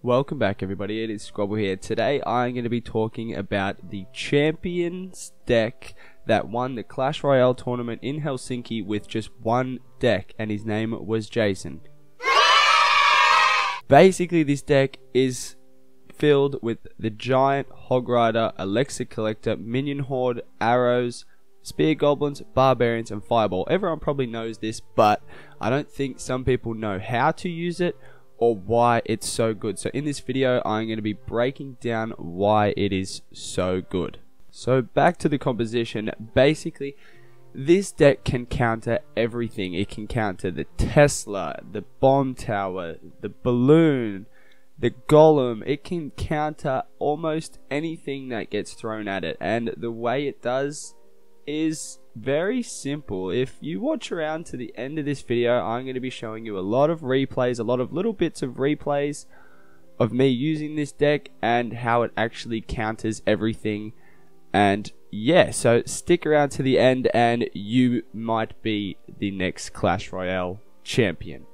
Welcome back everybody, it is Skwobble here. Today I'm going to be talking about the Champions deck that won the Clash Royale tournament in Helsinki with just one deck, and his name was Jason. Basically this deck is filled with the Giant, Hog Rider, Elixir Collector, Minion Horde, Arrows, Spear Goblins, Barbarians and Fireball. Everyone probably knows this, but I don't think some people know how to use it or why it's so good. So in this video I'm going to be breaking down why it is so good. So back to the composition. Basically this deck can counter everything. It can counter the Tesla, the bomb tower, the balloon, the golem. It can counter almost anything that gets thrown at it, and the way it does is very simple. If you watch around to the end of this video, I'm going to be showing you a lot of replays, a lot of little bits of replays of me using this deck and how it actually counters everything. And yeah, so stick around to the end and you might be the next Clash Royale champion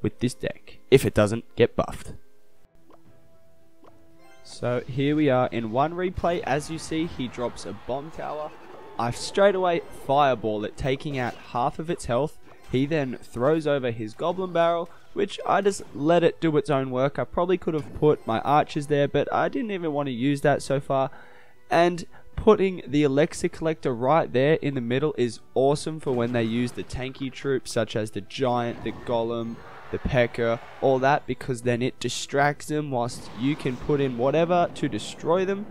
with this deck, if it doesn't get buffed. So here we are in one replay. As you see, he drops a bomb tower. I straight away fireball it, taking out half of its health. He then throws over his goblin barrel, which I just let it do its own work. I probably could have put my archers there, but I didn't even want to use that so far. And putting the Elixir Collector right there in the middle is awesome for when they use the tanky troops such as the Giant, the Golem, the Pecker, all that, because then it distracts them whilst you can put in whatever to destroy them.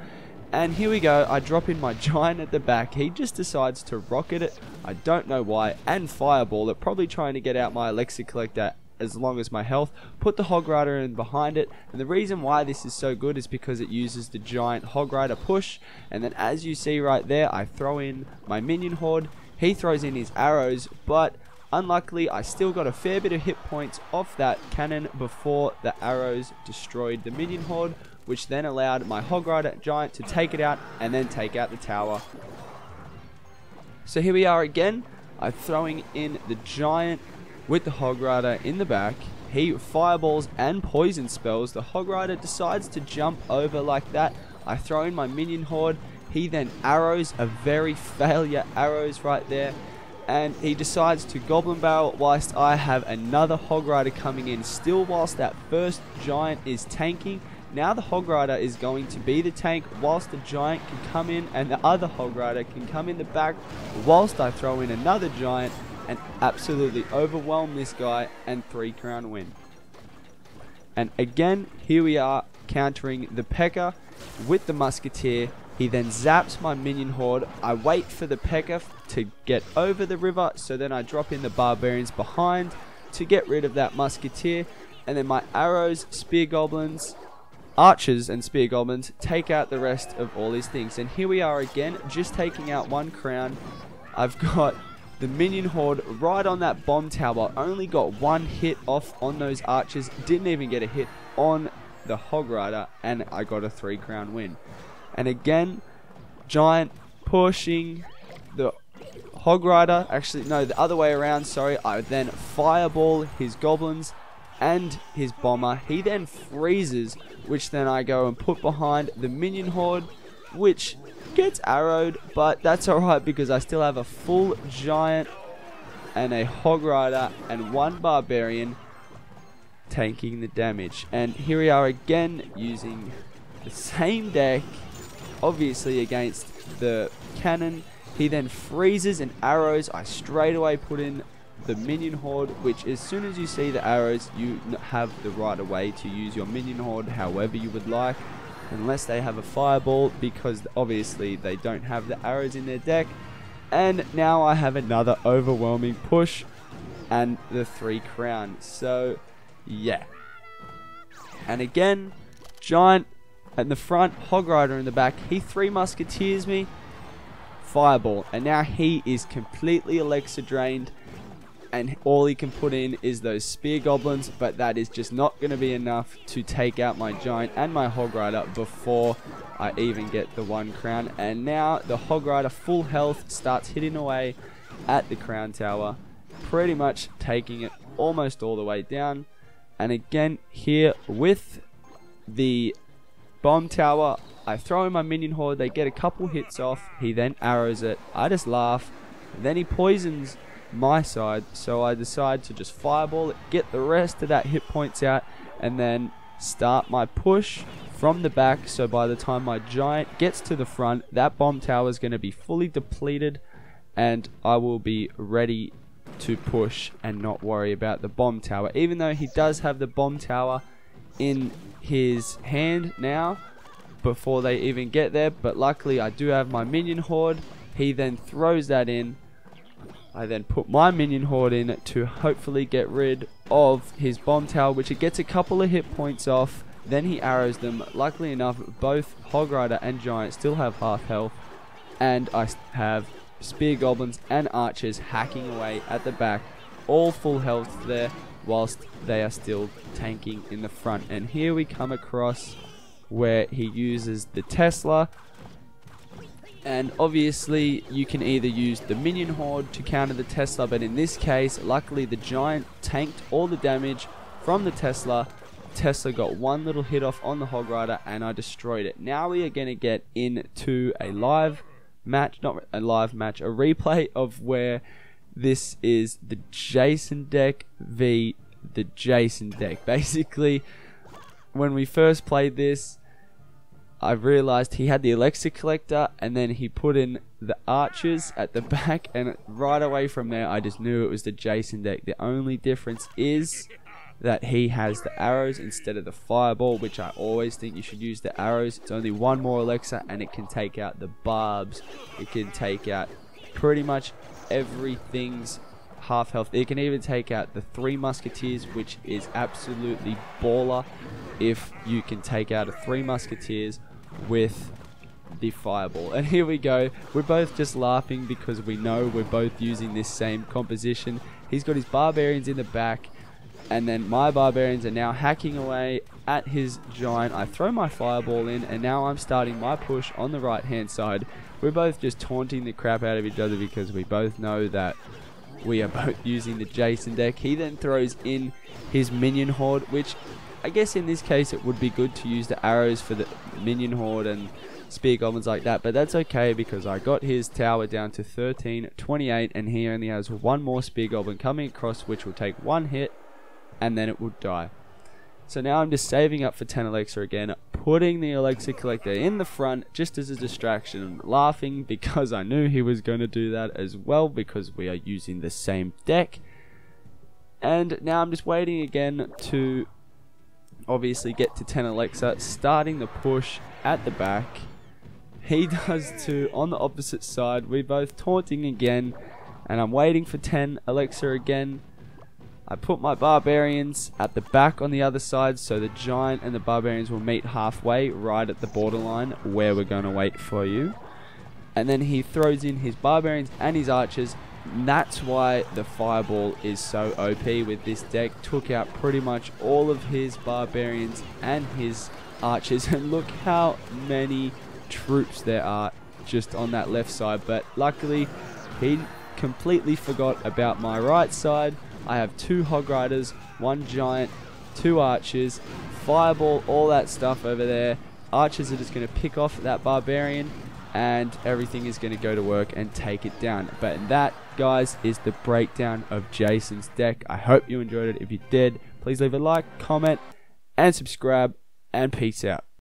And here we go, I drop in my Giant at the back. He just decides to rocket it, I don't know why, and fireball it, probably trying to get out my Elixir Collector as long as my health. Put the Hog Rider in behind it, and the reason why this is so good is because it uses the Giant Hog Rider push. And then as you see right there, I throw in my Minion Horde. He throws in his arrows, but unluckily I still got a fair bit of hit points off that cannon before the arrows destroyed the Minion Horde, which then allowed my Hog Rider Giant to take it out and then take out the tower. So here we are again. I'm throwing in the Giant with the Hog Rider in the back. He fireballs and poison spells. The Hog Rider decides to jump over like that. I throw in my Minion Horde. He then arrows, a very failure arrows right there. And he decides to Goblin Barrel whilst I have another Hog Rider coming in. Still whilst that first Giant is tanking. Now the Hog Rider is going to be the tank whilst the Giant can come in and the other Hog Rider can come in the back whilst I throw in another Giant and absolutely overwhelm this guy and 3-crown win. And again, here we are countering the Pecker with the Musketeer. He then zaps my Minion Horde. I wait for the Pecker to get over the river, so then I drop in the Barbarians behind to get rid of that Musketeer. And then my arrows, Spear Goblins, Archers and Spear Goblins take out the rest of all these things. And here we are again, just taking out 1 crown. I've got the Minion Horde right on that bomb tower. Only got 1 hit off on those archers. Didn't even get a hit on the Hog Rider. And I got a 3-crown win. And again, Giant pushing the Hog Rider. Actually, no, the other way around, sorry. I then fireball his Goblins and his Bomber. He then freezes, which then I go and put behind the Minion Horde, which gets arrowed, but that's alright because I still have a full Giant and a Hog Rider and 1 Barbarian tanking the damage. And here we are again using the same deck, obviously against the cannon. He then freezes and arrows. I straight away put in the Minion Horde, which as soon as you see the arrows, you have the right of way to use your Minion Horde however you would like, unless they have a fireball, because obviously they don't have the arrows in their deck. And now I have another overwhelming push and the 3-crown. So yeah, and again, Giant at the front, Hog Rider in the back. He 3 Musketeers me, fireball, and now he is completely Elixir drained, and all he can put in is those Spear Goblins, but that is just not going to be enough to take out my Giant and my Hog Rider before I even get the 1 crown. And now the Hog Rider, full health, starts hitting away at the crown tower, pretty much taking it almost all the way down. And again here with the bomb tower. I throw in my minion horde, they get a couple hits off, he then arrows it, I just laugh, and then he poisons my side, so I decide to just fireball it, get the rest of that hit points out, and then start my push from the back, so by the time my giant gets to the front, that bomb tower is going to be fully depleted, and I will be ready to push and not worry about the bomb tower, even though he does have the bomb tower in his hand now before they even get there. But luckily I do have my minion horde. He then throws that in. I then put my minion horde in to hopefully get rid of his bomb tower, which it gets a couple of hit points off. Then he arrows them. Luckily enough, both Hog Rider and Giant still have half health, and I have spear goblins and archers hacking away at the back, all full health there, whilst they are still tanking in the front. And here we come across where he uses the Tesla, and obviously you can either use the minion horde to counter the Tesla, but in this case luckily the giant tanked all the damage from the Tesla. Tesla got one little hit off on the Hog Rider and I destroyed it. Now we are going to get into a live match, not a live match, a replay of where this is the Jason deck v the Jason deck. Basically, when we first played this, I realized he had the Elixir Collector and then he put in the archers at the back, and right away from there I just knew it was the Jason deck. The only difference is that he has the arrows instead of the fireball, which I always think you should use the arrows. It's only one more elixir and it can take out the barbs. It can take out pretty much everything's half health. It can even take out the 3 musketeers, which is absolutely baller if you can take out a 3 musketeers with the fireball. And here we go, we're both just laughing because we know we're both using this same composition. He's got his barbarians in the back, and then my barbarians are now hacking away at his giant. I throw my fireball in, and now I'm starting my push on the right hand side. We're both just taunting the crap out of each other because we both know that we are both using the Jason deck. He then throws in his minion horde, which I guess in this case it would be good to use the arrows for the minion horde and spear goblins like that, but that's okay because I got his tower down to 1328 and he only has one more spear goblin coming across, which will take one hit and then it will die. So now I'm just saving up for 10 elixir again, putting the Elixir Collector in the front just as a distraction, laughing because I knew he was going to do that as well because we are using the same deck. And now I'm just waiting again to obviously get to 10 elixir, starting the push at the back. He does too on the opposite side. We're both taunting again, and I'm waiting for 10 elixir again. I put my barbarians at the back on the other side, so the giant and the barbarians will meet halfway right at the borderline where we're going to wait for you. And then he throws in his barbarians and his archers. And that's why the fireball is so OP with this deck. Took out pretty much all of his barbarians and his archers, and look how many troops there are just on that left side. But luckily he completely forgot about my right side. I have 2 Hog Riders, 1 Giant, 2 Archers, Fireball, all that stuff over there. Archers are just going to pick off that Barbarian and everything is going to go to work and take it down. But that, guys, is the breakdown of Jason's deck. I hope you enjoyed it. If you did, please leave a like, comment, and subscribe, and peace out.